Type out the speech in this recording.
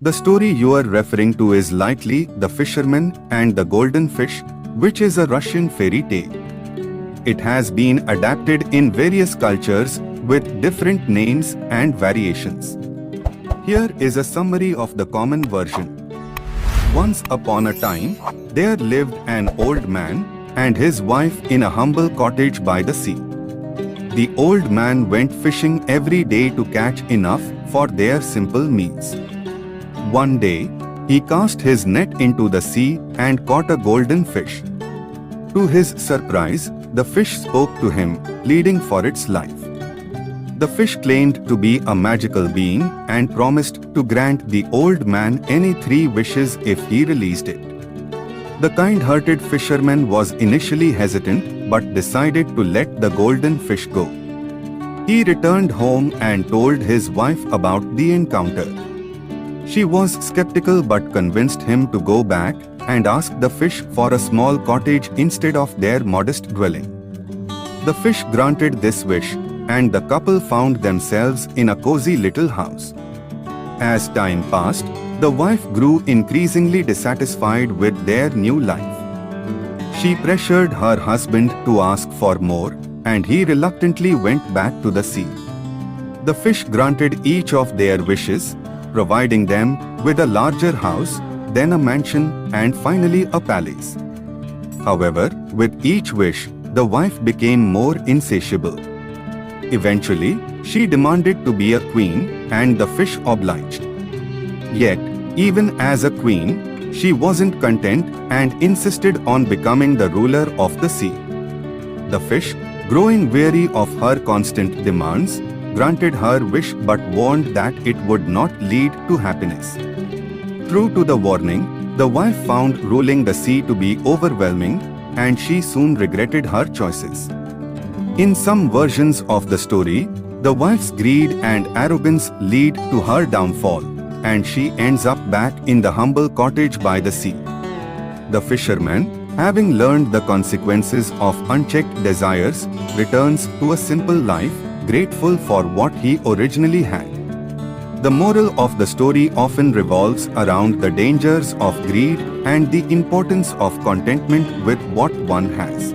The story you are referring to is likely The Fisherman and the Golden Fish, which is a Russian fairy tale. It has been adapted in various cultures with different names and variations. Here is a summary of the common version. Once upon a time, there lived an old man and his wife in a humble cottage by the sea. The old man went fishing every day to catch enough for their simple meals. One day, he cast his net into the sea and caught a golden fish. To his surprise, the fish spoke to him, pleading for its life. The fish claimed to be a magical being and promised to grant the old man any 3 wishes if he released it. The kind-hearted fisherman was initially hesitant but decided to let the golden fish go. He returned home and told his wife about the encounter. She was skeptical but convinced him to go back and ask the fish for a small cottage instead of their modest dwelling. The fish granted this wish, and the couple found themselves in a cozy little house. As time passed, the wife grew increasingly dissatisfied with their new life. She pressured her husband to ask for more, and he reluctantly went back to the sea. The fish granted each of their wishes, providing them with a larger house, then a mansion, and finally a palace. However, with each wish, the wife became more insatiable. Eventually, she demanded to be a queen, and the fish obliged. Yet, even as a queen, she wasn't content and insisted on becoming the ruler of the sea. The fish, growing weary of her constant demands, granted her wish but warned that it would not lead to happiness. True to the warning, the wife found ruling the sea to be overwhelming, and she soon regretted her choices. In some versions of the story, the wife's greed and arrogance lead to her downfall, and she ends up back in the humble cottage by the sea. The fisherman, having learned the consequences of unchecked desires, returns to a simple life, grateful for what he originally had. The moral of the story often revolves around the dangers of greed and the importance of contentment with what one has.